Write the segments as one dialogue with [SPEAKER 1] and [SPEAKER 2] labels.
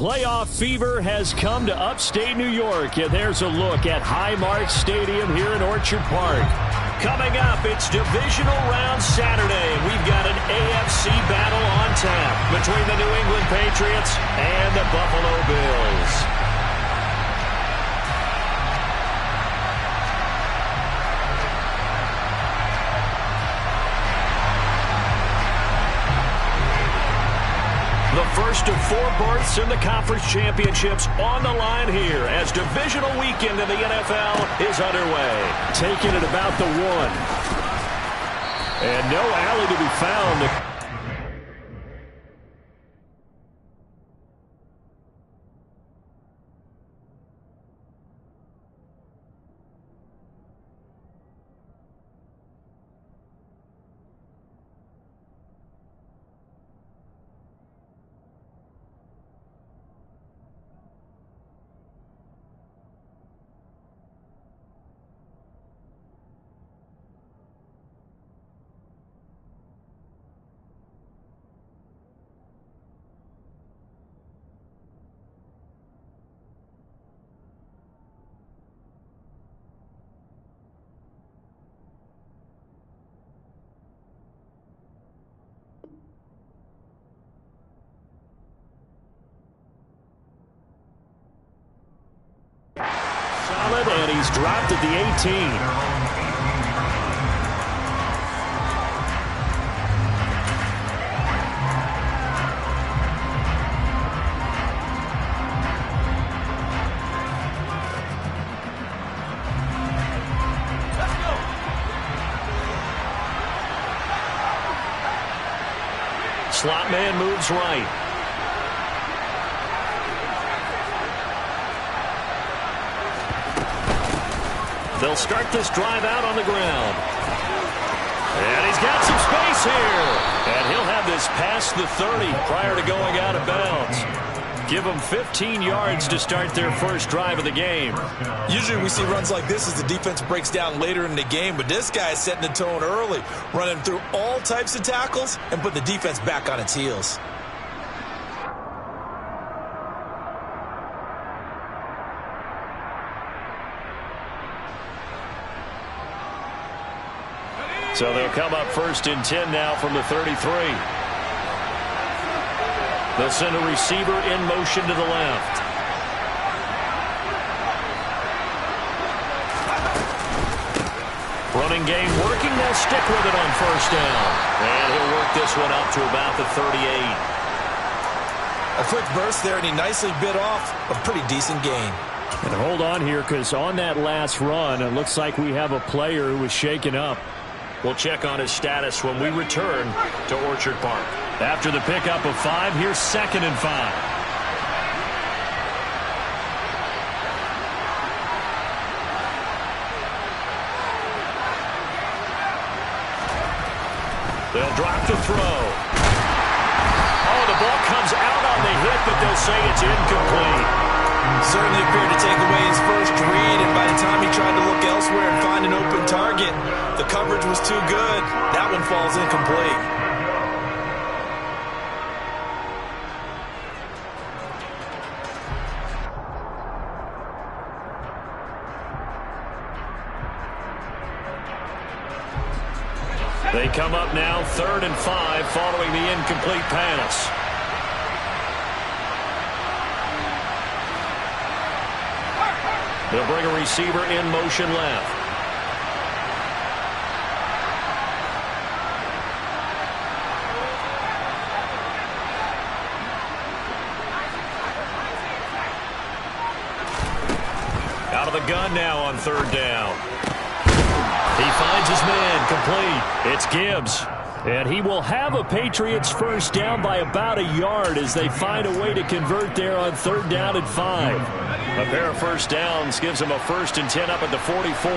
[SPEAKER 1] playoff fever has come to upstate New York, and there's a look at Highmark Stadium here in Orchard Park. Coming up, it's Divisional Round Saturday. We've got an AFC battle on tap between the New England Patriots and the Buffalo Bills. The first of 4 berths in the conference championships on the line here as divisional weekend in the NFL is underway. Taking it about the 1. And no alley to be found. And he's dropped at the 18. Slot man moves right. They'll start this drive out on the ground. And he's got some space here. And he'll have this past the 30 prior to going out of bounds. Give them 15 yards to start their first drive of the game.
[SPEAKER 2] Usually we see runs like this as the defense breaks down later in the game, but this guy is setting the tone early, running through all types of tackles and put the defense back on its heels.
[SPEAKER 1] So they'll come up first and 10 now from the 33. They'll send a receiver in motion to the left. Running game working. They'll stick with it on first down. And he'll work this one up to about the 38.
[SPEAKER 2] A quick burst there, and he nicely bit off a pretty decent gain.
[SPEAKER 1] And hold on here, because on that last run, it looks like we have a player who was shaken up. We'll check on his status when we return to Orchard Park. After the pickup of 5, here's 2nd and 5. They'll drop the throw. Oh, the ball comes out on the hit, but they'll say it's incomplete.
[SPEAKER 2] Certainly appeared to take away his first read, and by the time he tried to look elsewhere and find an open target, the coverage was too good. That one falls incomplete.
[SPEAKER 1] They come up now 3rd and 5 following the incomplete pass. They'll bring a receiver in motion left. Out of the gun now on 3rd down. He finds his man complete. It's Gibbs. And he will have a Patriots first down by about a yard as they find a way to convert there on 3rd down and 5. A pair of first downs gives them a 1st and 10 up at the 44.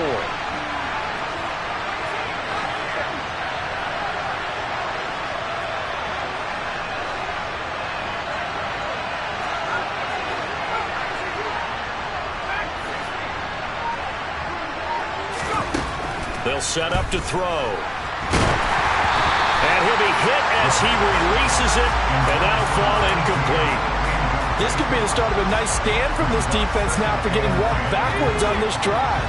[SPEAKER 1] They'll set up to throw. And he'll be hit as he releases it, and that'll fall incomplete.
[SPEAKER 2] This could be the start of a nice stand from this defense now after getting walked backwards on this drive.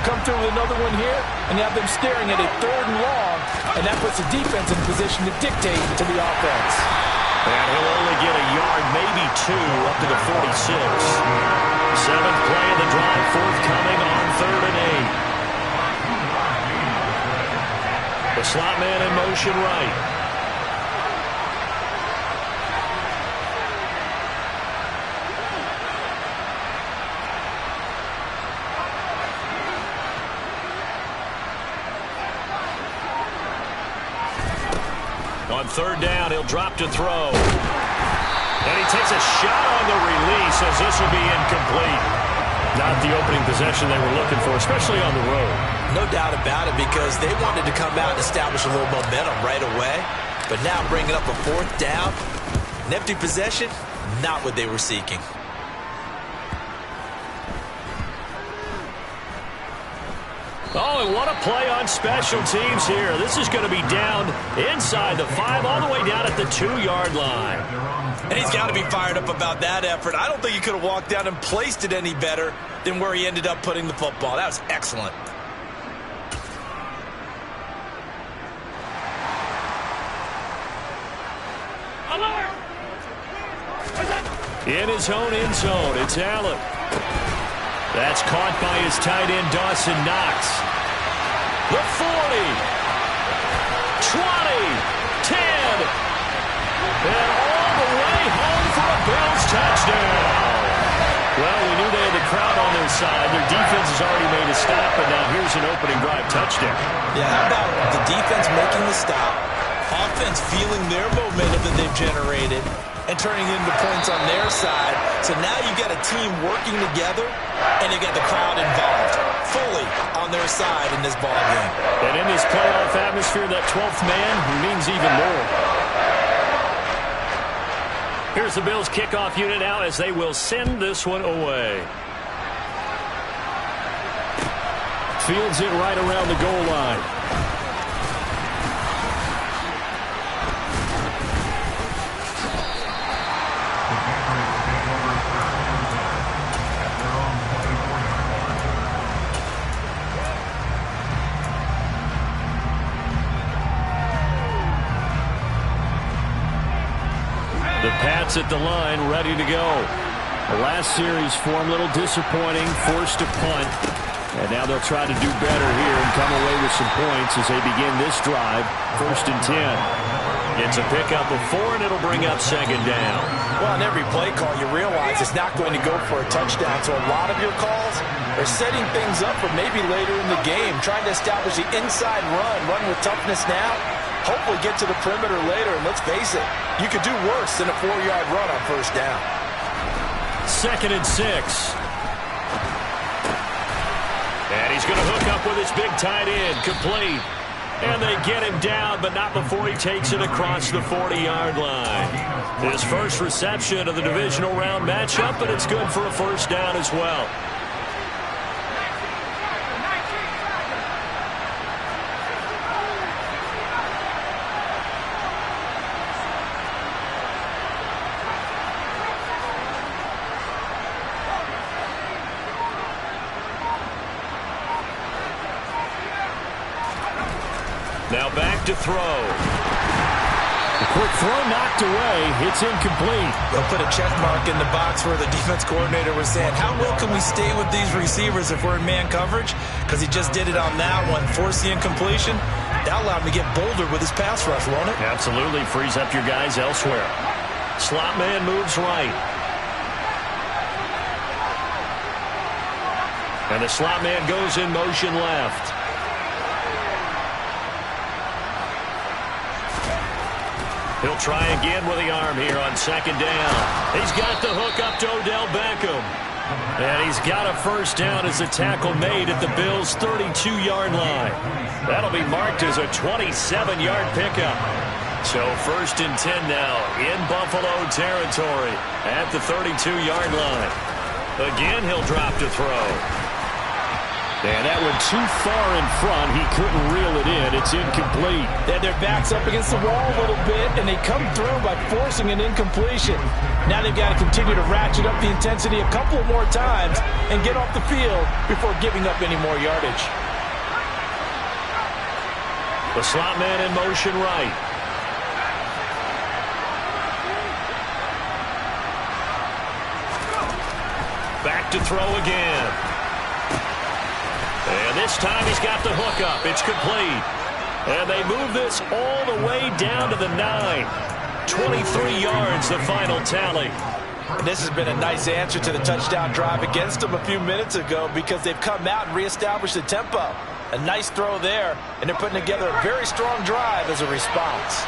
[SPEAKER 2] Come through with another one here, and you have them staring at a 3rd and long, and that puts the defense in position to dictate to the offense.
[SPEAKER 1] And he'll only get a yard, maybe 2, up to the 46. 7th play of the drive, forthcoming on 3rd and 8. The slot man in motion right. On 3rd down, he'll drop to throw. And he takes a shot on the release as this will be incomplete. Not the opening possession they were looking for, especially on the road.
[SPEAKER 2] No doubt about it, because they wanted to come out and establish a little momentum right away. But now bringing up a 4th down, an empty possession, not what they were seeking.
[SPEAKER 1] Oh, and what a play on special teams here. This is going to be down inside the 5, all the way down at the 2-yard line.
[SPEAKER 2] And he's got to be fired up about that effort. I don't think he could have walked down and placed it any better than where he ended up putting the football. That was excellent.
[SPEAKER 1] In his own end zone, it's Allen. That's caught by his tight end, Dawson Knox. The 40, 20, 10, and all the way home for a Bills touchdown. Well, we knew they had the crowd on their side. Their defense has already made a stop, and now here's an opening drive touchdown.
[SPEAKER 2] Yeah, how about the defense making the stop, offense feeling their momentum that they've generated, and turning into points on their side. So now you've got a team working together, and you got the crowd involved fully on their side in this ball game.
[SPEAKER 1] And in this playoff atmosphere, that 12th man means even more. Here's the Bills kickoff unit now as they will send this one away. Fields it right around the goal line. The Pats at the line, ready to go. The last series form a little disappointing, forced to punt. And now they'll try to do better here and come away with some points as they begin this drive. 1st and 10. It's a pickup of 4, and it'll bring up 2nd down.
[SPEAKER 2] Well, on every play call, you realize it's not going to go for a touchdown. So a lot of your calls are setting things up for maybe later in the game, trying to establish the inside run with toughness now. Hopefully get to the perimeter later, and let's face it, you could do worse than a 4-yard run on 1st down.
[SPEAKER 1] 2nd and 6. And he's going to hook up with his big tight end, complete. And they get him down, but not before he takes it across the 40-yard line. His first reception of the divisional round matchup, but it's good for a 1st down as well. Now back to throw. The quick throw knocked away. It's incomplete.
[SPEAKER 2] They'll put a check mark in the box where the defense coordinator was saying, how well can we stay with these receivers if we're in man coverage? Because he just did it on that one. Force the incompletion. That allowed him to get bolder with his pass rush, won't it?
[SPEAKER 1] Absolutely. Frees up your guys elsewhere. Slot man moves right. And the slot man goes in motion left. He'll try again with the arm here on 2nd down. He's got the hook up to Odell Beckham. And he's got a 1st down as the tackle made at the Bills' 32-yard line. That'll be marked as a 27-yard pickup. So 1st and 10 now in Buffalo territory at the 32-yard line. Again, he'll drop to throw. And that one too far in front. He couldn't reel it in. It's incomplete.
[SPEAKER 2] They had their backs up against the wall a little bit, and they come through by forcing an incompletion. Now they've got to continue to ratchet up the intensity a couple more times and get off the field before giving up any more yardage.
[SPEAKER 1] The slot man in motion right. Back to throw again. And this time he's got the hook up. It's complete. And they move this all the way down to the 9. 23 yards, the final tally.
[SPEAKER 2] And this has been a nice answer to the touchdown drive against them a few minutes ago because they've come out and reestablished the tempo. A nice throw there, and they're putting together a very strong drive as a response.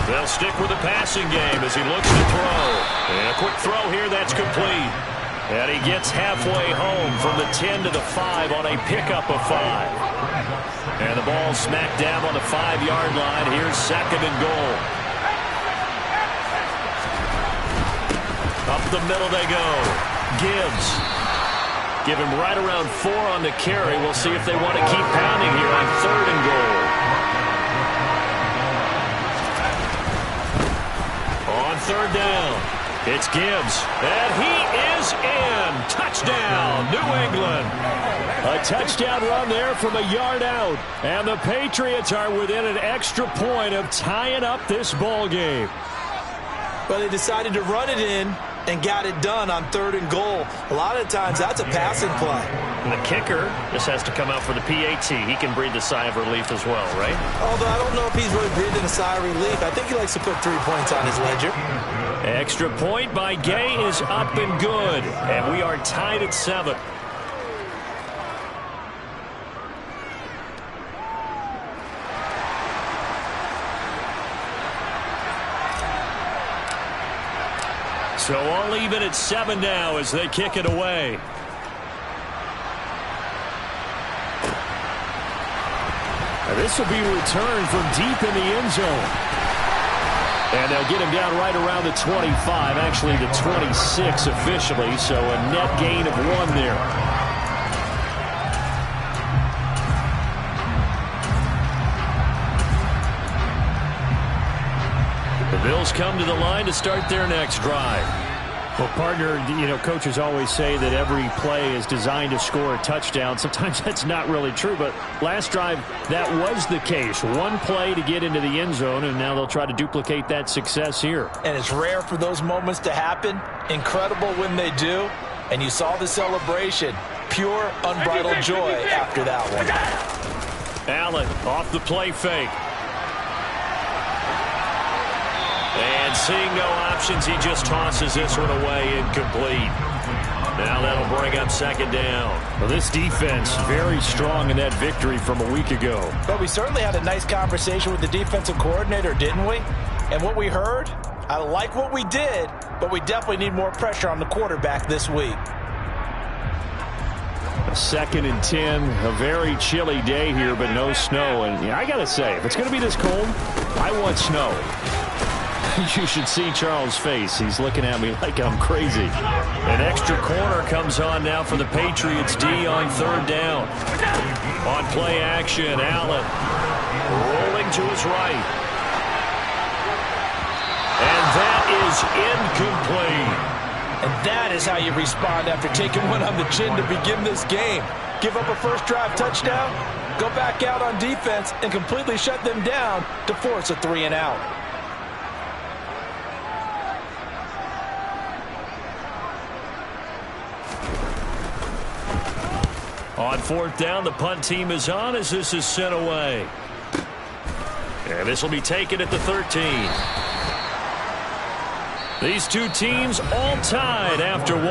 [SPEAKER 1] They'll stick with the passing game as he looks to throw. And a quick throw here, that's complete. And he gets halfway home from the 10 to the 5 on a pickup of 5. And the ball smacked down on the 5-yard line. Here's 2nd and goal. Up the middle they go. Gibbs. Give him right around 4 on the carry. We'll see if they want to keep pounding here on 3rd and goal. On 3rd down, it's Gibbs, and he is in. Touchdown, New England. A touchdown run there from a yard out, and the Patriots are within an extra point of tying up this ball game.
[SPEAKER 2] But they decided to run it in and got it done on 3rd and goal. A lot of times that's a passing play.
[SPEAKER 1] And the kicker just has to come out for the PAT. He can breathe a sigh of relief as well, right?
[SPEAKER 2] Although I don't know if he's really breathing a sigh of relief. I think he likes to put 3 points on his ledger.
[SPEAKER 1] Extra point by Gay is up and good. And we are tied at 7. So all even at 7 now as they kick it away. And this will be returned from deep in the end zone. And they'll get him down right around the 25, actually the 26 officially, so a net gain of 1 there. The Bills come to the line to start their next drive.
[SPEAKER 3] Well, partner, coaches always say that every play is designed to score a touchdown. Sometimes that's not really true, but last drive, that was the case. 1 play to get into the end zone, and now they'll try to duplicate that success here.
[SPEAKER 2] And it's rare for those moments to happen. Incredible when they do. And you saw the celebration. Pure, unbridled joy after that one.
[SPEAKER 1] Allen off the play fake. And seeing no options, he just tosses this one away, incomplete. Now that'll bring up 2nd down.
[SPEAKER 3] Well, this defense very strong in that victory from a week ago.
[SPEAKER 2] But we certainly had a nice conversation with the defensive coordinator, didn't we? And what we heard, I like what we did, but we definitely need more pressure on the quarterback this week.
[SPEAKER 3] 2nd and 10, a very chilly day here, but no snow. And I got to say, if it's going to be this cold, I want snow. You should see Charles' face. He's looking at me like I'm crazy.
[SPEAKER 1] An extra corner comes on now for the Patriots D on 3rd down. On play action, Allen rolling to his right. And that is incomplete.
[SPEAKER 2] And that is how you respond after taking one on the chin to begin this game. Give up a first drive touchdown, go back out on defense, and completely shut them down to force a 3 and out.
[SPEAKER 1] On 4th down, the punt team is on as this is sent away. And this will be taken at the 13. These two teams all tied after 1.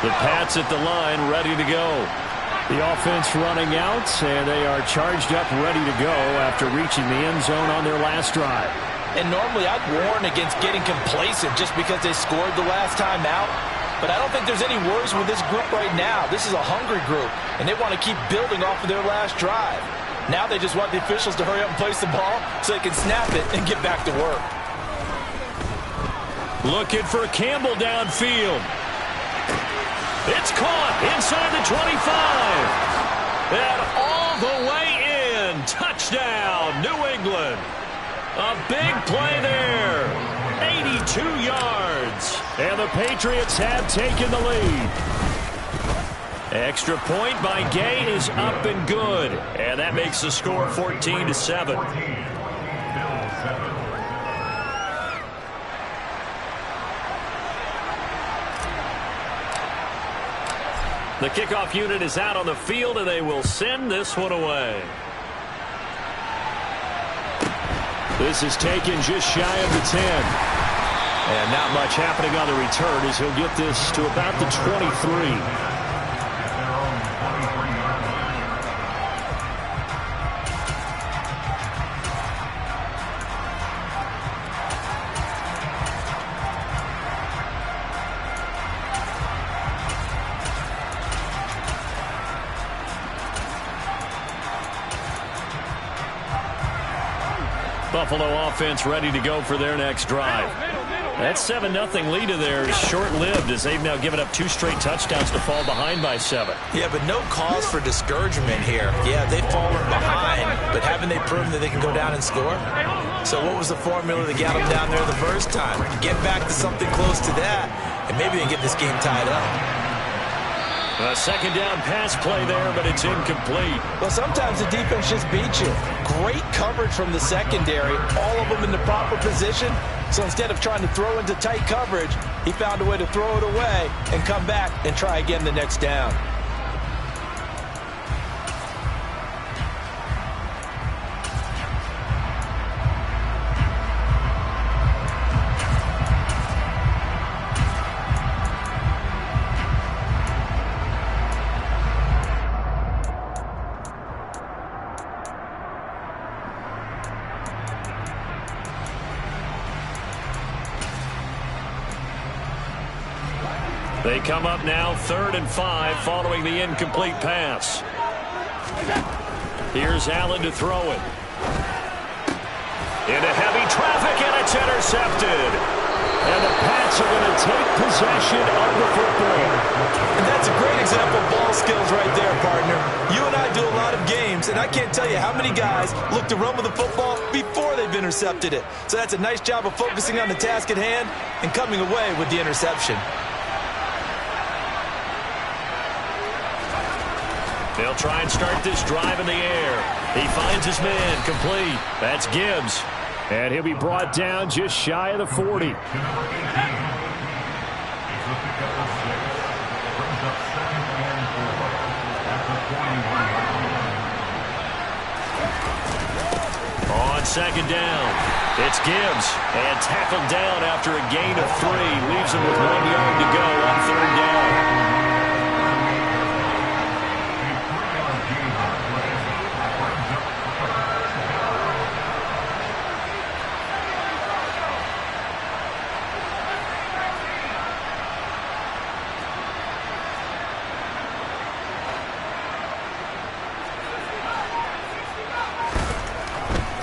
[SPEAKER 1] The Pats at the line, ready to go.
[SPEAKER 3] The offense running out, and they are charged up, ready to go after reaching the end zone on their last drive.
[SPEAKER 2] And normally I'd warn against getting complacent just because they scored the last time out. but I don't think there's any worries with this group right now. This is a hungry group, and they want to keep building off of their last drive. Now they just want the officials to hurry up and place the ball so they can snap it and get back to work.
[SPEAKER 1] Looking for Campbell downfield. It's caught inside the 25. And all the way in. Touchdown, New England. A big play there. 82 yards. And the Patriots have taken the lead. Extra point by Gay is up and good. And that makes the score 14-7. The kickoff unit is out on the field, and they will send this one away. This is taken just shy of the 10. And not much happening on the return as he'll get this to about the 23. Buffalo offense ready to go for their next drive. That 7-0 lead of theirs is short-lived as they've now given up 2 straight touchdowns to fall behind by 7.
[SPEAKER 2] Yeah, but no cause for discouragement here. Yeah, they've fallen behind, but haven't they proven that they can go down and score? So what was the formula that got them down there the first time? Get back to something close to that, and maybe they get this game tied up.
[SPEAKER 1] A second down pass play there, but it's incomplete.
[SPEAKER 2] Well, sometimes the defense just beats you. Great coverage from the secondary, all of them in the proper position. So instead of trying to throw into tight coverage, he found a way to throw it away and come back and try again the next down.
[SPEAKER 1] They come up now 3rd and 5 following the incomplete pass. Here's Allen to throw it. Into heavy traffic, and it's intercepted. And the Pats are going to take possession of the football.
[SPEAKER 2] And that's a great example of ball skills right there, partner. You and I do a lot of games, and I can't tell you how many guys look to run with the football before they've intercepted it. So that's a nice job of focusing on the task at hand and coming away with the interception.
[SPEAKER 1] They'll try and start this drive in the air. He finds his man complete. That's Gibbs.
[SPEAKER 3] And he'll be brought down just shy of the 40.
[SPEAKER 1] On second down, it's Gibbs. And tackled down after a gain of 3. Leaves him with 1 yard to go on 3rd down.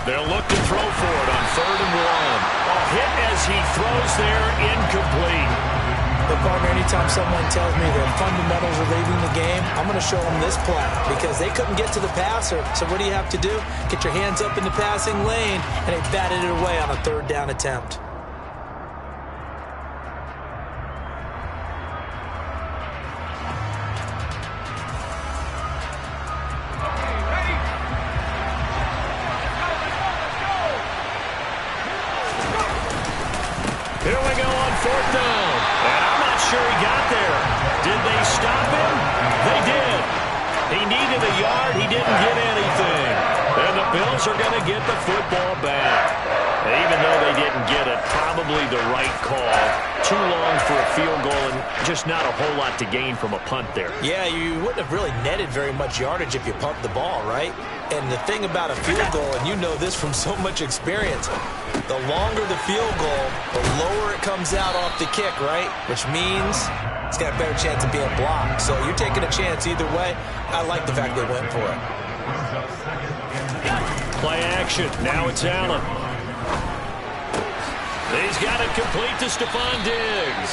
[SPEAKER 1] They'll look to throw for it on 3rd and 1. A hit as he throws there, incomplete.
[SPEAKER 2] But, partner, anytime someone tells me the fundamentals are leaving the game, I'm going to show them this play because they couldn't get to the passer. So what do you have to do? Get your hands up in the passing lane, and they batted it away on a 3rd down attempt.
[SPEAKER 1] Here we go on 4th down. And I'm not sure he got there. Did they stop him? They did. He needed a yard. He didn't get anything. And the Bills are going to get the football back. Even though they didn't get it, probably probably the right call. Too long for a field goal and just not a whole lot to gain from a punt there.
[SPEAKER 2] Yeah, you wouldn't have really netted very much yardage if you pumped the ball, right? And the thing about a field goal, and you know this from so much experience, the longer the field goal, the lower it comes out off the kick, right? Which means it's got a better chance of being blocked. So you're taking a chance either way. I like the fact they went for it.
[SPEAKER 1] Play action. Now it's Allen. He's got it complete to Stephon Diggs.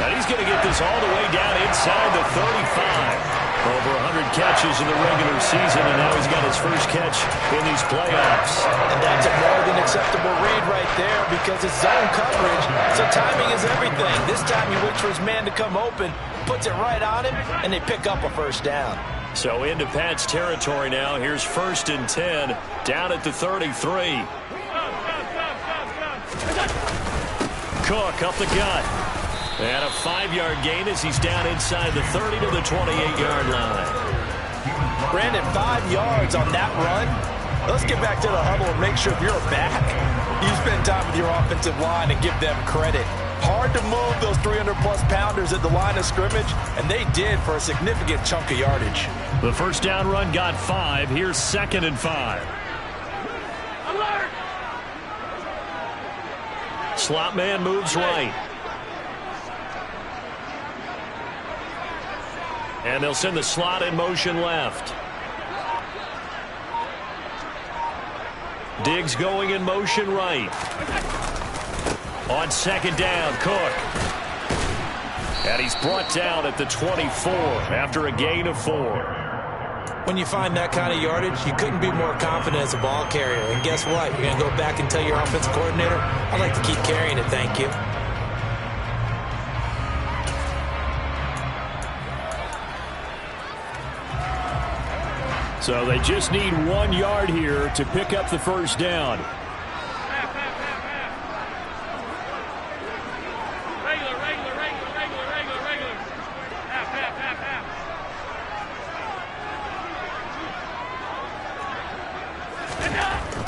[SPEAKER 1] And he's going to get this all the way down inside the 35. Over 100 catches in the regular season, and now he's got his first catch in these playoffs.
[SPEAKER 2] And that's a more than acceptable read right there because it's zone coverage, so timing is everything. This time he waits for his man to come open, puts it right on him, and they pick up a first down.
[SPEAKER 1] So into Pat's territory now. Here's 1st and 10, down at the 33. Cook up the gut. And a 5-yard gain as he's down inside the 30 to the 28-yard line.
[SPEAKER 2] Brandon, 5 yards on that run. Let's get back to the huddle and make sure if you're a back, you spend time with your offensive line and give them credit. Hard to move those 300-plus pounders at the line of scrimmage, and they did for a significant chunk of yardage.
[SPEAKER 1] The first down run got 5. Here's 2nd and 5.
[SPEAKER 4] Alert!
[SPEAKER 1] Slot man moves right. And they'll send the slot in motion left. Diggs going in motion right. On 2nd down, Cook. And he's brought down at the 24 after a gain of 4.
[SPEAKER 2] When you find that kind of yardage, you couldn't be more confident as a ball carrier. And guess what? You're going to go back and tell your offensive coordinator, I'd like to keep carrying it, thank you.
[SPEAKER 1] So they just need 1 yard here to pick up the first down.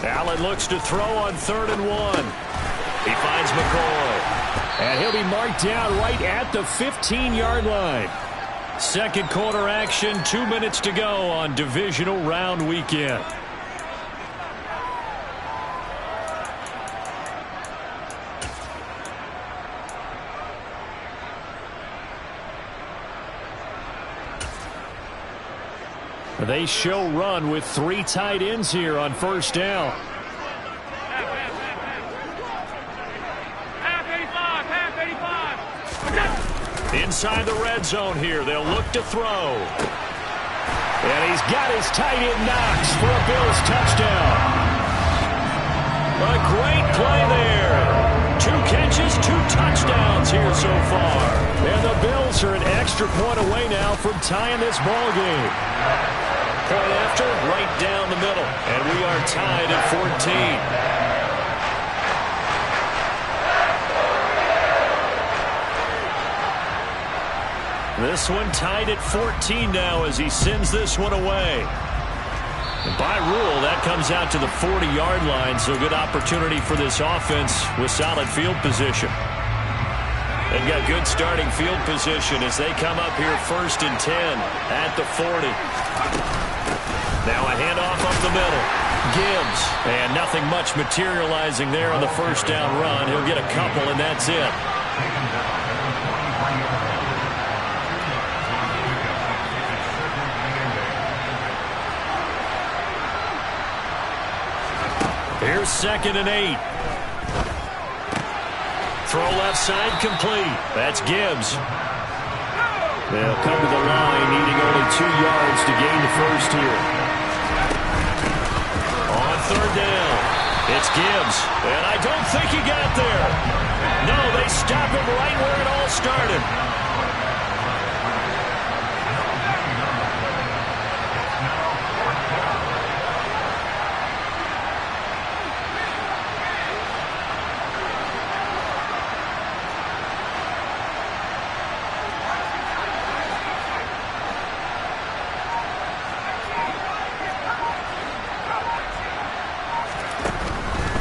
[SPEAKER 1] Allen looks to throw on 3rd and 1. He finds McCoy. And he'll be marked down right at the 15-yard line. Second quarter action, 2 minutes to go on divisional round weekend. They show run with 3 tight ends here on first down. Inside the red zone here, they'll look to throw. And he's got his tight end Knox for a Bills touchdown. A great play there. 2 catches, 2 touchdowns here so far. And the Bills are an extra point away now from tying this ball game. Point after, right down the middle. And we are tied at 14. This one tied at 14 now as he sends this one away. And by rule, that comes out to the 40-yard line, so good opportunity for this offense with solid field position. They've got good starting field position as they come up here 1st and 10 at the 40. Now a handoff up the middle. Gibbs. And nothing much materializing there on the first down run. He'll get a couple, and that's it. Here's 2nd and 8. Throw left side complete. That's Gibbs. They'll come to the line needing only 2 yards to gain the first here. On 3rd down, it's Gibbs. And I don't think he got there. No, they stop him right where it all started.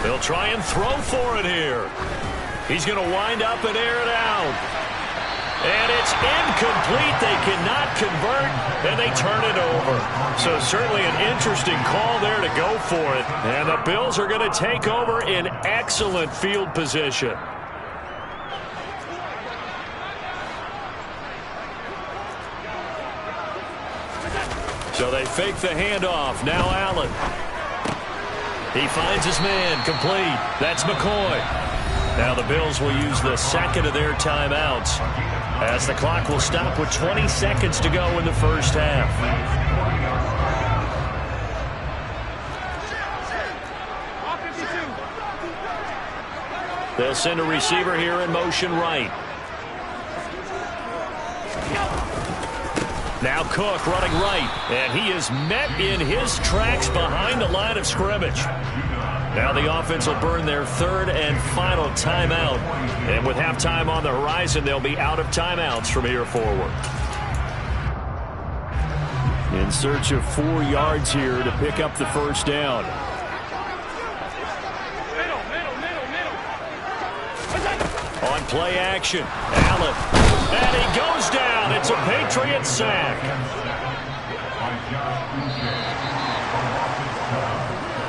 [SPEAKER 1] They'll try and throw for it here. He's going to wind up and air it out. And it's incomplete. They cannot convert, and they turn it over. So certainly an interesting call there to go for it. And the Bills are going to take over in excellent field position. So they fake the handoff. Now Allen. He finds his man. Complete. That's McCoy. Now the Bills will use the second of their timeouts as the clock will stop with 20 seconds to go in the first half. They'll send a receiver here in motion right. Now Cook running right, and he is met in his tracks behind the line of scrimmage. Now the offense will burn their third and final timeout. And with halftime on the horizon, they'll be out of timeouts from here forward. In search of 4 yards here to pick up the first down. On play action, Allen. And he goes down. It's a Patriot sack.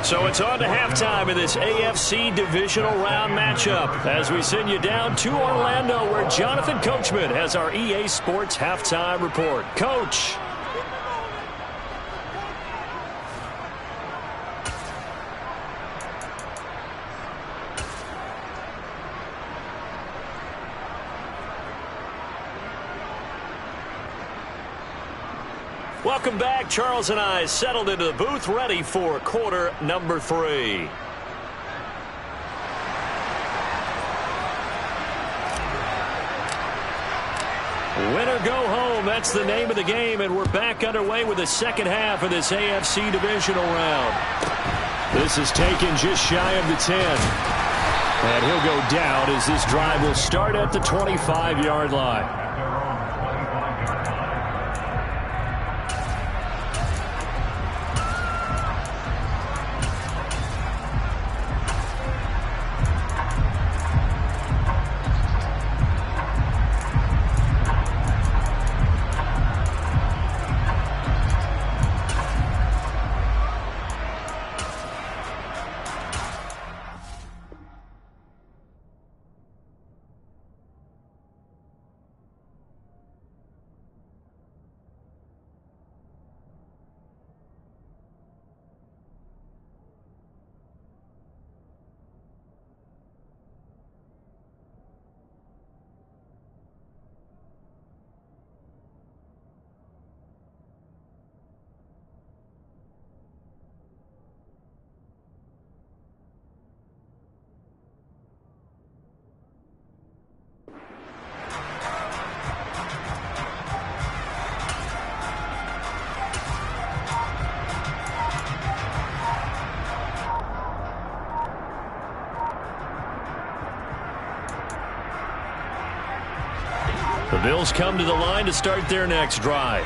[SPEAKER 1] So it's on to halftime in this AFC divisional round matchup as we send you down to Orlando where Jonathan Coachman has our EA Sports halftime report. Coach. Welcome back. Charles and I settled into the booth, ready for quarter number 3. Winner go home. That's the name of the game, and we're back underway with the second half of this AFC divisional round. This is taken just shy of the 10. And he'll go down as this drive will start at the 25-yard line. The Bills come to the line to start their next drive.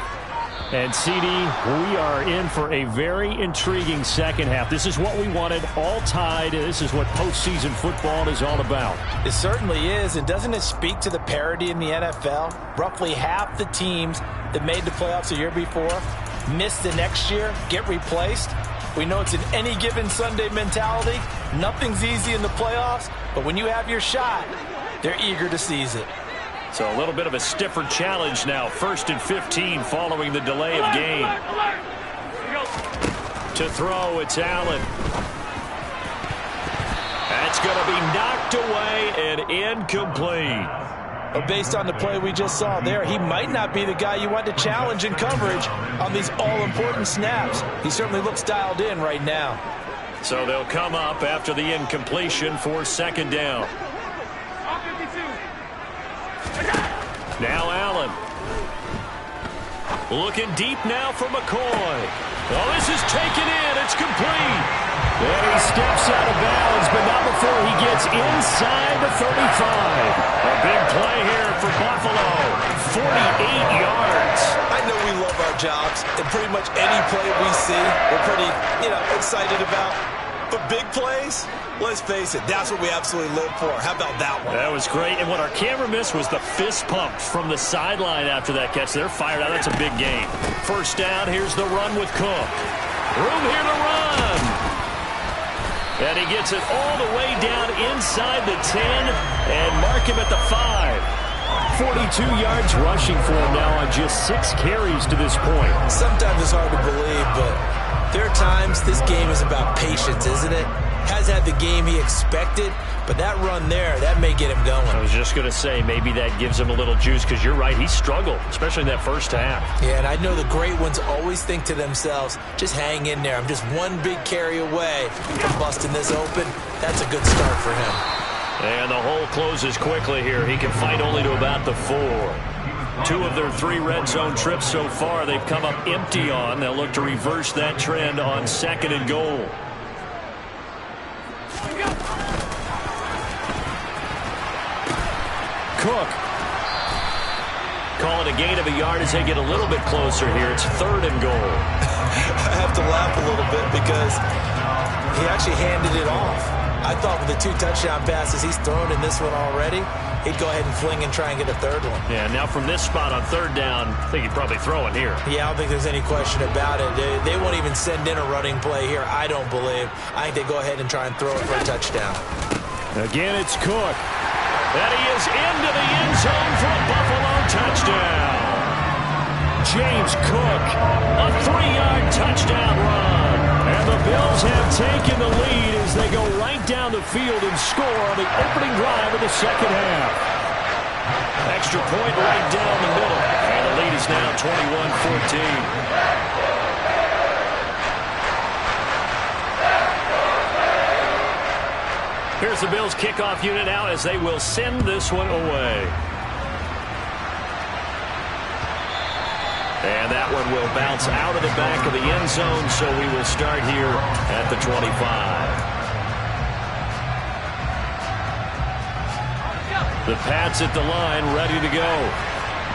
[SPEAKER 1] And, CD, we are in for a very intriguing second half. This is what we wanted, all tied. This is what postseason football is all about.
[SPEAKER 2] It certainly is, and doesn't it speak to the parity in the NFL? Roughly half the teams that made the playoffs a year before miss the next year, get replaced. We know it's an any given Sunday mentality. Nothing's easy in the playoffs, but when you have your shot, they're eager to seize it.
[SPEAKER 1] So a little bit of a stiffer challenge now. 1st and 15 following the delay of game. To throw, it's Allen. That's going to be knocked away and incomplete.
[SPEAKER 2] But based on the play we just saw there, he might not be the guy you want to challenge in coverage on these all-important snaps. He certainly looks dialed in right now.
[SPEAKER 1] So they'll come up after the incompletion for second down. Now Allen. Looking deep now for McCoy. Oh, this is taken in. It's complete. And he steps out of bounds, but not before he gets inside the 35. A big play here for Buffalo. 48 yards.
[SPEAKER 2] I know we love our jobs, and pretty much any play we see, we're pretty, excited about. But big plays, let's face it, that's what we absolutely live for. How about that one?
[SPEAKER 3] That was great. And what our camera missed was the fist pump from the sideline after that catch. They're fired out. That's a big game. First down, here's the run with Cook. Room here to run. And he gets it all the way down inside the 10 and mark him at the 5. 42 yards rushing for him now on just 6 carries to this point.
[SPEAKER 2] Sometimes it's hard to believe, but there are times this game is about patience, isn't it? Has had the game he expected, but that run there, that may get him going.
[SPEAKER 3] I was just going to say, maybe that gives him a little juice, because you're right, he struggled, especially in that first half. Yeah,
[SPEAKER 2] and I know the great ones always think to themselves, just hang in there. I'm just one big carry away from busting this open. That's a good start for him.
[SPEAKER 3] And the hole closes quickly here. He can fight only to about the 4. 2 of their 3 red zone trips so far they've come up empty on. They'll look to reverse that trend on 2nd and goal. Cook. Call it a gain of a yard as they get a little bit closer here. It's 3rd and goal.
[SPEAKER 2] I have to laugh a little bit because he actually handed it off. I thought with the 2 touchdown passes he's thrown in this one already, he'd go ahead and fling and try and get a 3rd one.
[SPEAKER 3] Yeah, now from this spot on 3rd down, I think he'd probably throw it here.
[SPEAKER 2] Yeah, I don't think there's any question about it. They won't even send in a running play here, I don't believe. I think they go ahead and try and throw it for a touchdown.
[SPEAKER 3] Again, it's Cook. And he is into the end zone for a Buffalo touchdown. James Cook, a 3-yard touchdown run. And the Bills have taken the lead as they go right down the field and score on the opening drive of the second half. Extra point right down the middle. And the lead is now 21-14. Here's the Bills kickoff unit out as they will send this one away. And that one will bounce out of the back of the end zone, so we will start here at the 25. The Pats at the line, ready to go.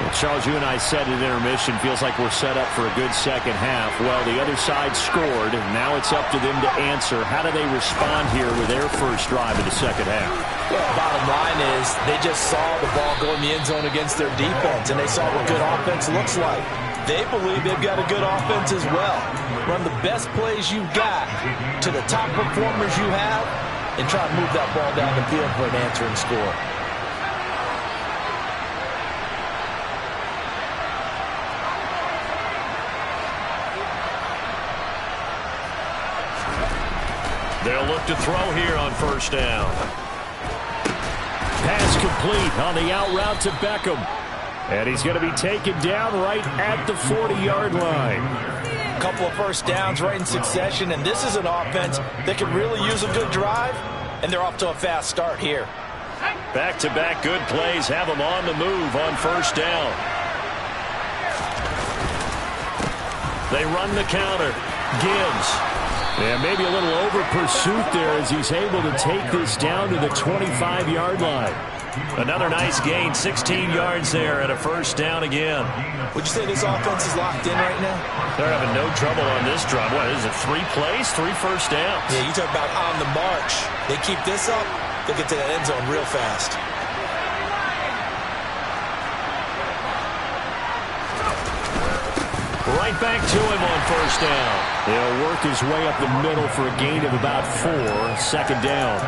[SPEAKER 3] Well, Charles, you and I said at intermission, feels like we're set up for a good second half. Well, the other side scored, and now it's up to them to answer. How do they respond here with their first drive of the second half?
[SPEAKER 2] Well, bottom line is they just saw the ball go in the end zone against their defense, and they saw what good offense looks like. They believe they've got a good offense as well. Run the best plays you've got to the top performers you have and try to move that ball down the field for an answering score.
[SPEAKER 3] They'll look to throw here on first down. Pass complete on the out route to Beckham. And he's going to be taken down right at the 40-yard line.
[SPEAKER 2] A couple of first downs right in succession, and this is an offense that could really use a good drive, and they're off to a fast start here.
[SPEAKER 3] Back-to-back good plays have them on the move on first down. They run the counter. Gibbs. And maybe a little over pursuit there as he's able to take this down to the 25-yard line. Another nice gain, 16 yards there at a first down again.
[SPEAKER 2] Would you say this offense is locked in right now?
[SPEAKER 3] They're having no trouble on this drive. What is it, 3 plays, 3 first downs?
[SPEAKER 2] Yeah, you talk about on the march. They keep this up, they'll get to that end zone real fast.
[SPEAKER 3] Right back to him on first down. He'll work his way up the middle for a gain of about 4, second down.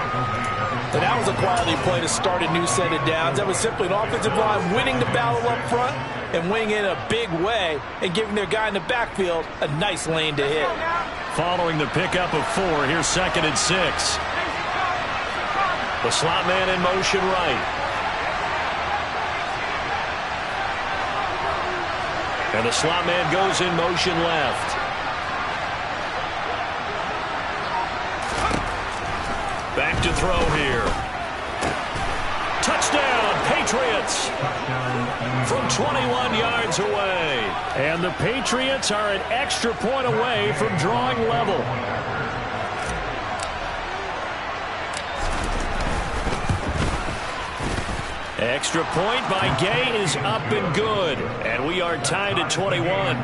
[SPEAKER 2] And that was a quality play to start a new set of downs. That was simply an offensive line winning the battle up front and winning in a big way and giving their guy in the backfield a nice lane to hit.
[SPEAKER 3] Following the pickup of 4, here's 2nd and 6. The slot man in motion right. And the slot man goes in motion left. Back to throw here. Touchdown, Patriots! From 21 yards away. And the Patriots are an extra point away from drawing level. Extra point by Gay is up and good. And we are tied at 21.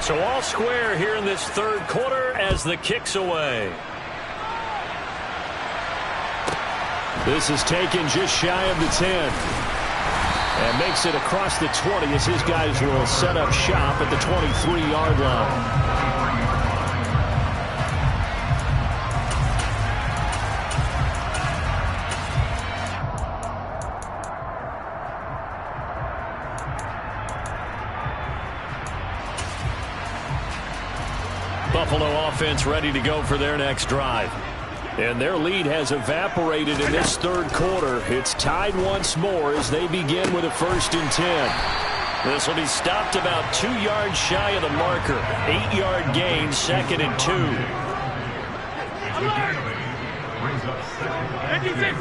[SPEAKER 1] So all square here in this third quarter as the kick's away.
[SPEAKER 3] This is taken just shy of the 10. And makes it across the 20 as his guys will set up shop at the 23-yard line. Buffalo offense ready to go for their next drive. And their lead has evaporated in this third quarter. It's tied once more as they begin with a 1st and 10. This will be stopped about 2 yards shy of the marker. 8-yard gain, 2nd and 2.
[SPEAKER 4] 56.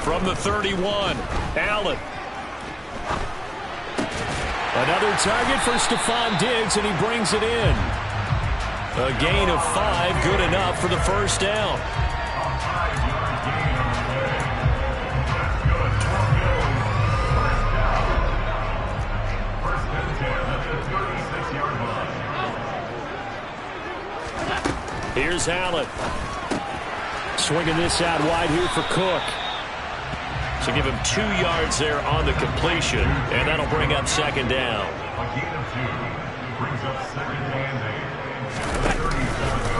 [SPEAKER 1] From the 31, Allen.
[SPEAKER 3] Another target for Stephon Diggs, and he brings it in.
[SPEAKER 1] A gain of 5, good enough for the first down. Here's Allen.
[SPEAKER 3] Swinging this out wide here for Cook.
[SPEAKER 1] So give him 2 yards there on the completion, and that'll bring up 2nd down.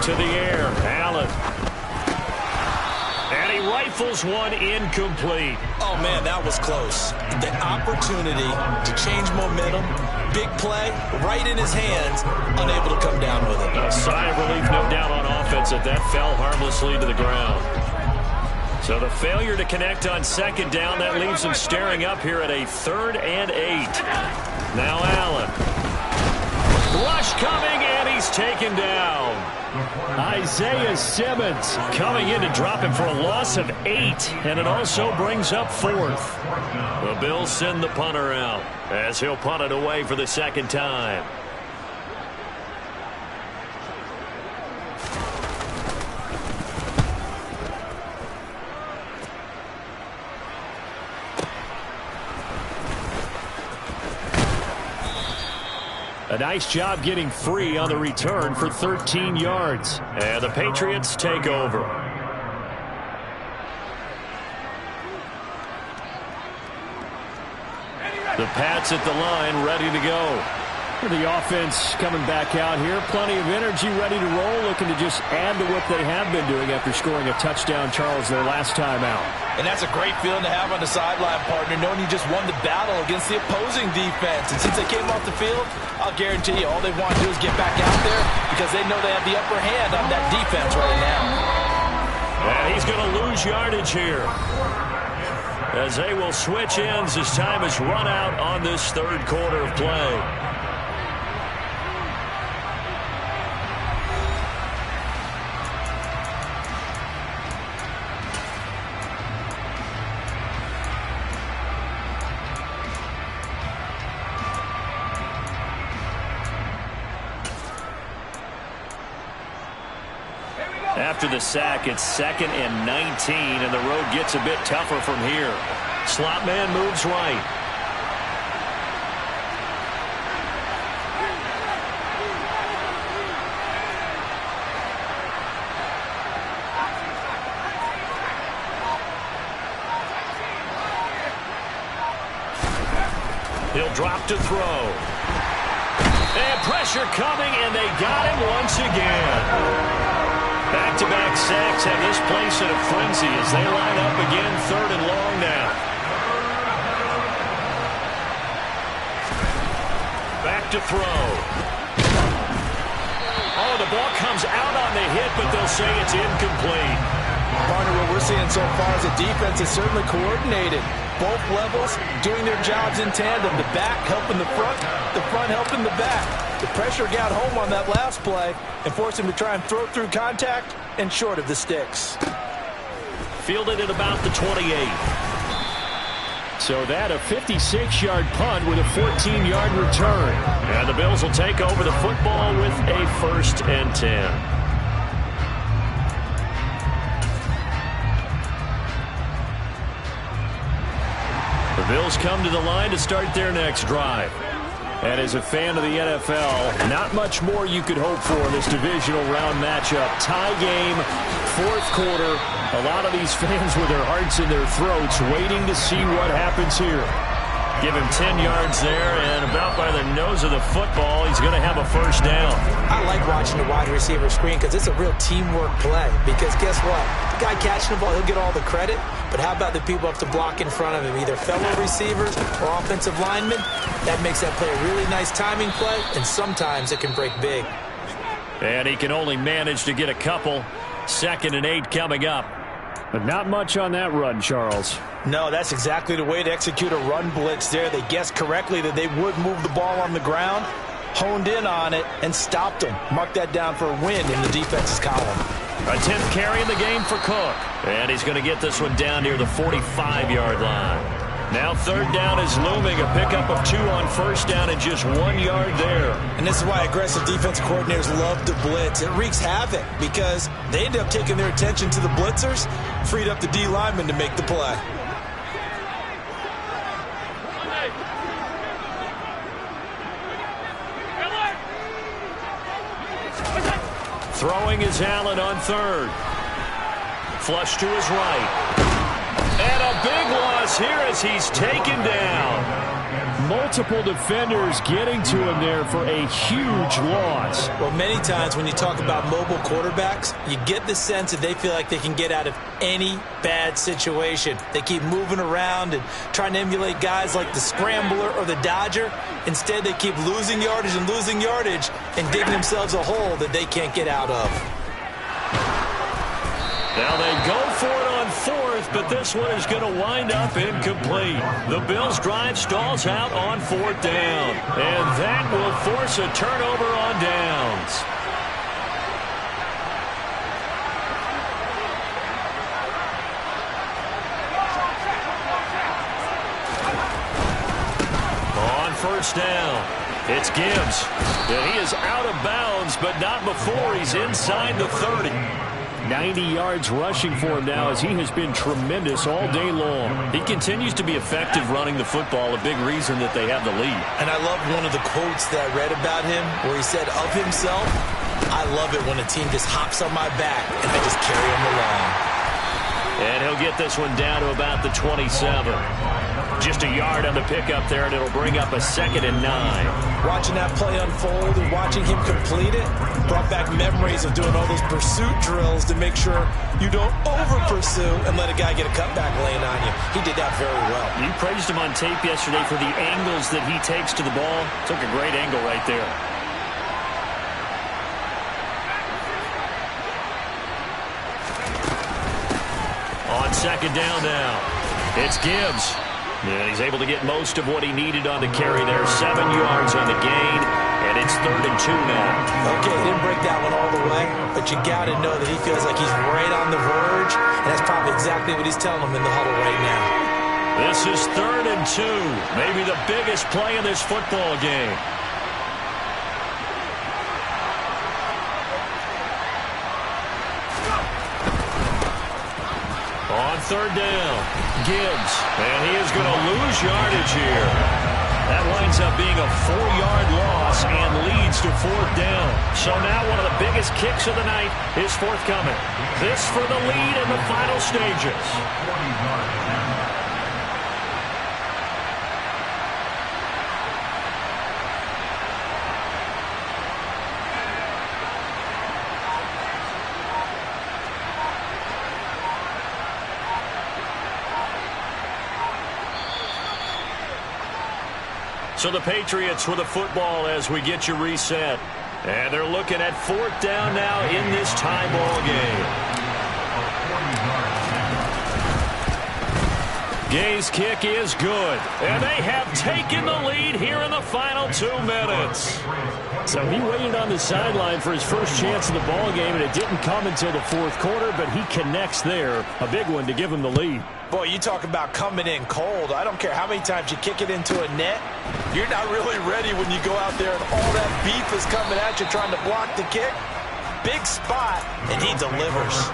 [SPEAKER 1] To the air, Allen. And he rifles one incomplete.
[SPEAKER 2] Oh, man, that was close. The opportunity to change momentum, big play, right in his hands, unable to come down with it.
[SPEAKER 1] A sigh of relief, no doubt, on offense that fell harmlessly to the ground. So the failure to connect on 2nd down, that leaves him staring up here at a 3rd and 8. Now Allen. Rush coming, and he's taken down.
[SPEAKER 3] Isaiah Simmons
[SPEAKER 1] coming in to drop him for a loss of 8, and it also brings up 4th. The Bills send the punter out as he'll punt it away for the 2nd time.
[SPEAKER 3] A nice job getting free on the return for 13 yards.
[SPEAKER 1] And the Patriots take over. The Pats at the line, ready to go.
[SPEAKER 3] The offense coming back out here. Plenty of energy, ready to roll, looking to just add to what they have been doing after scoring a touchdown, Charles, their last time out.
[SPEAKER 2] And that's a great feeling to have on the sideline, partner, knowing you just won the battle against the opposing defense. And since they came off the field, I'll guarantee you all they want to do is get back out there because they know they have the upper hand on that defense right now.
[SPEAKER 1] And he's going to lose yardage here, as they will switch ends as time has run out on this third quarter of play. After the sack, it's 2nd and 19, and the road gets a bit tougher from here. Slot man moves right. He'll drop to throw. And pressure coming, and they got him once again. Back-to-back sacks have this place in a frenzy as they line up again, 3rd and long now. Back to throw. Oh, the ball comes out on the hit, but they'll say it's incomplete.
[SPEAKER 2] Partner, what we're seeing so far is the defense is certainly coordinated. Both levels doing their jobs in tandem. The back helping the front helping the back. The pressure got home on that last play and forced him to try and throw through contact and short of the sticks.
[SPEAKER 1] Fielded at about the 28.
[SPEAKER 3] So that a 56-yard punt with a 14-yard return.
[SPEAKER 1] And the Bills will take over the football with a 1st and 10. The Bills come to the line to start their next drive.
[SPEAKER 3] And as a fan of the NFL, not much more you could hope for in this divisional round matchup. Tie game, fourth quarter. A lot of these fans with their hearts in their throats waiting to see what happens here. Give him 10 yards there, and about by the nose of the football, he's going to have a first down.
[SPEAKER 2] I like watching the wide receiver screen because it's a real teamwork play. Because guess what? The guy catching the ball, he'll get all the credit. But how about the people have to block in front of him, either fellow receivers or offensive linemen? That makes that play a really nice timing play, and sometimes it can break big.
[SPEAKER 3] And he can only manage to get a couple. 2nd and 8 coming up. But not much on that run, Charles.
[SPEAKER 2] No, that's exactly the way to execute a run blitz there. They guessed correctly that they would move the ball on the ground, honed in on it, and stopped them. Mark that down for a win in the defense's column.
[SPEAKER 3] A 10th carry in the game for Cook. And he's going to get this one down near the 45-yard line. Now 3rd down is looming. A pickup of 2 on 1st down and just 1 yard there.
[SPEAKER 2] And this is why aggressive defense coordinators love to blitz. It wreaks havoc because they end up taking their attention to the blitzers, freed up the D lineman to make the play.
[SPEAKER 3] Throwing is Allen on 3rd. Flush to his right. And a big loss here as he's taken down. Multiple defenders getting to him there for a huge loss.
[SPEAKER 2] Well, many times when you talk about mobile quarterbacks, you get the sense that they feel like they can get out of any bad situation. They keep moving around and trying to emulate guys like the Scrambler or the Dodger. Instead, they keep losing yardage and digging themselves a hole that they can't get out of.
[SPEAKER 3] Now they go for it on 4th, but this one is going to wind up incomplete. The Bills' drive stalls out on 4th down, and that will force a turnover on downs. On 1st down, it's Gibbs. And he is out of bounds, but not before he's inside the 30. 90 yards rushing for him now as he has been tremendous all day long. He continues to be effective running the football, a big reason that they have the lead.
[SPEAKER 2] And I love one of the quotes that I read about him where he said of himself, "I love it when a team just hops on my back and I just carry them along."
[SPEAKER 3] And he'll get this one down to about the 27. Just a yard on the pickup there, and it'll bring up a 2nd and 9.
[SPEAKER 2] Watching that play unfold and watching him complete it brought back memories of doing all those pursuit drills to make sure you don't over-pursue and let a guy get a cutback lane on you. He did that very well.
[SPEAKER 3] You praised him on tape yesterday for the angles that he takes to the ball. Took a great angle right there. On 2nd down now, it's Gibbs. And he's able to get most of what he needed on the carry there. 7 yards on the gain, and it's 3rd and 2 now.
[SPEAKER 2] Okay, didn't break that one all the way, but you got to know that he feels like he's right on the verge, and that's probably exactly what he's telling them in the huddle right now.
[SPEAKER 3] This is 3rd and 2, maybe the biggest play in this football game. On 3rd down, Gibbs, and he is going to lose yardage here. That winds up being a 4-yard loss and leads to 4th down. So now one of the biggest kicks of the night is forthcoming. This for the lead in the final stages. So the Patriots with the football as we get you reset. And they're looking at 4th down now in this tie ball game. Gay's kick is good. And they have taken the lead here in the final 2 minutes. So he waited on the sideline for his first chance in the ball game, and it didn't come until the 4th quarter, but he connects there. A big one to give him the lead.
[SPEAKER 2] Boy, you talk about coming in cold. I don't care how many times you kick it into a net. You're not really ready when you go out there and all that beef is coming at you trying to block the kick. Big spot, and he delivers.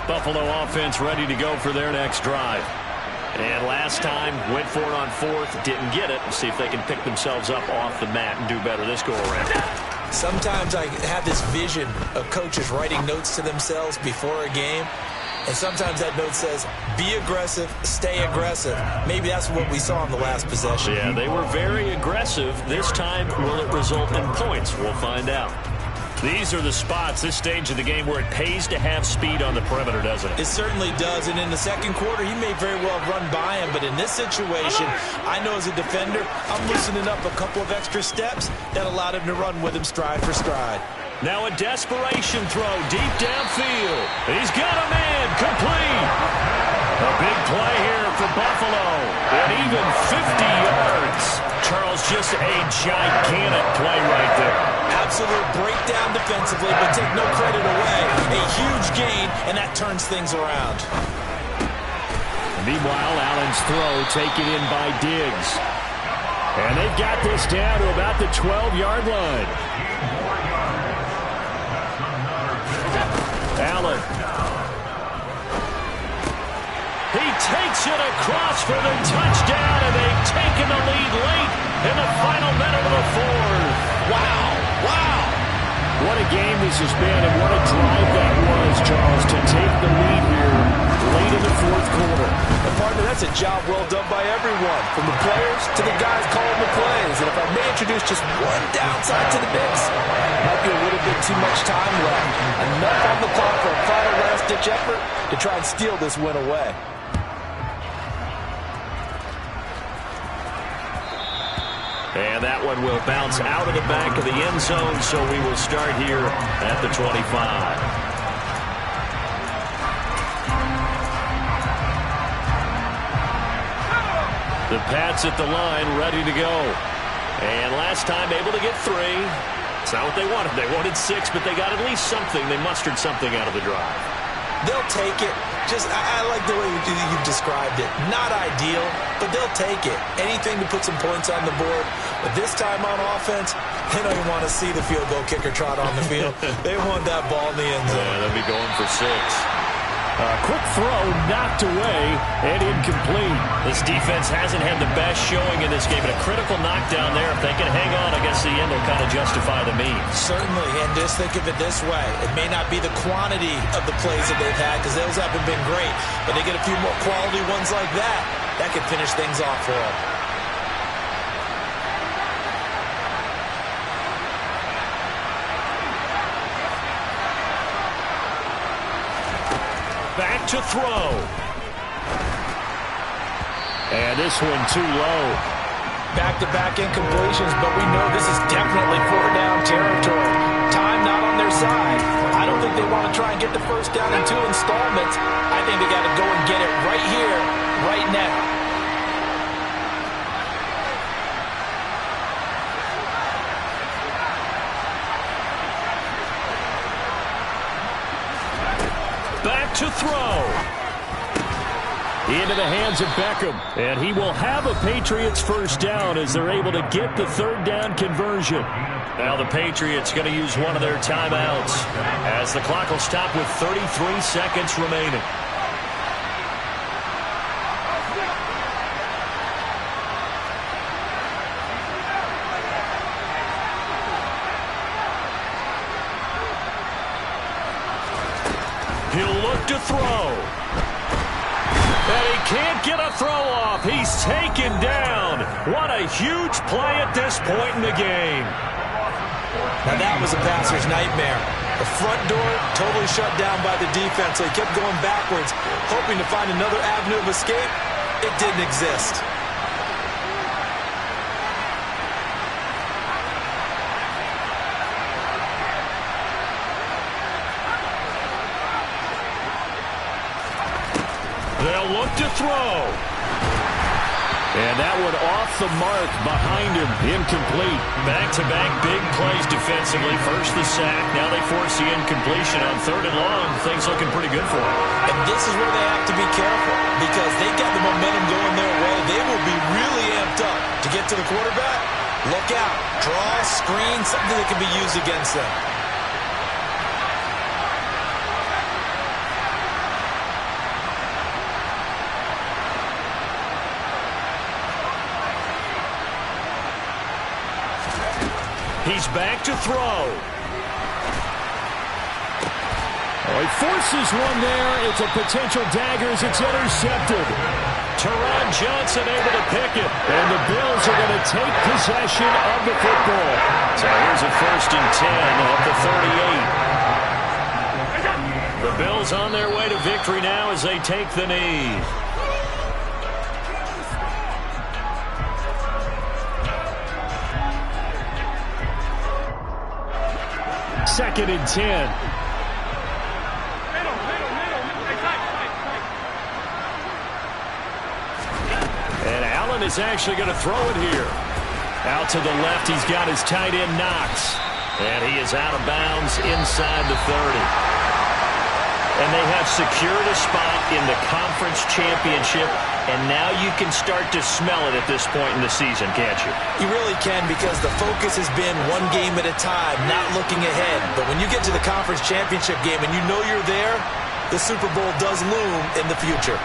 [SPEAKER 1] Buffalo offense ready to go for their next drive. And last time, went for it on fourth, didn't get it. See if they can pick themselves up off the mat and do better this go-around.
[SPEAKER 2] Sometimes I have this vision of coaches writing notes to themselves before a game. And sometimes that note says, be aggressive, stay aggressive. Maybe that's what we saw in the last possession.
[SPEAKER 1] Yeah, they were very aggressive. This time, will it result in points? We'll find out. These are the spots, this stage of the game, where it pays to have speed on the perimeter, doesn't it?
[SPEAKER 2] It certainly does. And in the second quarter, he may very well run by him. But in this situation, I know as a defender, I'm loosening up a couple of extra steps that allowed him to run with him stride for stride.
[SPEAKER 1] Now a desperation throw deep downfield. He's got a man, complete. A big play here for Buffalo. And even 50 yards. Charles, just a gigantic play right there.
[SPEAKER 2] Absolute breakdown defensively, but take no credit away. A huge gain, and that turns things around.
[SPEAKER 3] Meanwhile, Allen's throw taken in by Diggs. And they've got this down to about the 12-yard line. Allen. He takes it across for the touchdown, and they've taken the lead late in the final minute of the fourth.
[SPEAKER 2] Wow.
[SPEAKER 3] What a game this has been, and what a drive that was, Charles, to take the lead here late in the fourth quarter.
[SPEAKER 2] And partner, that's a job well done by everyone, from the players to the guys calling the plays. And if I may introduce just one downside to the mix, might be a little bit too much time left. Enough on the clock for a final last-ditch effort to try and steal this win away.
[SPEAKER 1] And that one will bounce out of the back of the end zone, so we will start here at the 25. The Pats at the line, ready to go. And last time able to get 3. It's not what they wanted. They wanted 6, but they got at least something. They mustered something out of the drive.
[SPEAKER 2] They'll take it. I like the way you've described it. Not ideal, but they'll take it. Anything to put some points on the board. But this time on offense, they don't even want to see the field goal kicker trot on the field. They want that ball in the end zone.
[SPEAKER 1] Yeah, they'll be going for 6.
[SPEAKER 3] Quick throw, knocked away, and incomplete.
[SPEAKER 1] This defense hasn't had the best showing in this game, but a critical knockdown there. If they can hang on, I guess the end will kind of justify the means.
[SPEAKER 2] Certainly, and just think of it this way. It may not be the quantity of the plays that they've had, because those haven't been great, but they get a few more quality ones like that. That could finish things off for them.
[SPEAKER 1] Back to throw.
[SPEAKER 3] And this one too low.
[SPEAKER 2] Back-to-back incompletions, but we know this is definitely 4-down territory. Time not on their side. I don't think they want to try and get the first down in 2 installments. I think they got to go and get it right here, right now.
[SPEAKER 1] Back to throw.
[SPEAKER 3] Into the hands of Beckham. And he will have a Patriots first down as they're able to get the 3rd down conversion.
[SPEAKER 1] Now the Patriots going to use one of their timeouts as the clock will stop with 33 seconds remaining. He'll look to throw. And he can't get a throw off. He's taken down. What a huge play at this point in the game.
[SPEAKER 2] Now that was a passer's nightmare. The front door totally shut down by the defense. So he kept going backwards, hoping to find another avenue of escape. It didn't exist.
[SPEAKER 1] They'll look to throw.
[SPEAKER 3] And that one off the mark behind him. Incomplete.
[SPEAKER 1] Back-to-back big plays defensively. First the sack. Now they force the incompletion on 3rd and long. Things looking pretty good for them.
[SPEAKER 2] And this is where they have to be careful, because they got the momentum going their way. They will be really amped up to get to the quarterback. Look out. Draw, screen, something that can be used against them.
[SPEAKER 1] He's back to throw.
[SPEAKER 3] Oh, he forces one there. It's a potential dagger as it's intercepted.
[SPEAKER 1] Teron Johnson able to pick it.
[SPEAKER 3] And the Bills are going to take possession of the football.
[SPEAKER 1] So here's a 1st and 10 at the 38. The Bills on their way to victory now as they take the knee.
[SPEAKER 3] Second and 10.
[SPEAKER 1] And Allen is actually going to throw it here. Out to the left, he's got his tight end Knox. And he is out of bounds inside the 30. And they have secured a spot in the conference championship. And now you can start to smell it at this point in the season, can't you?
[SPEAKER 2] You really can, because the focus has been one game at a time, not looking ahead. But when you get to the conference championship game and you know you're there, the Super Bowl does loom in the future.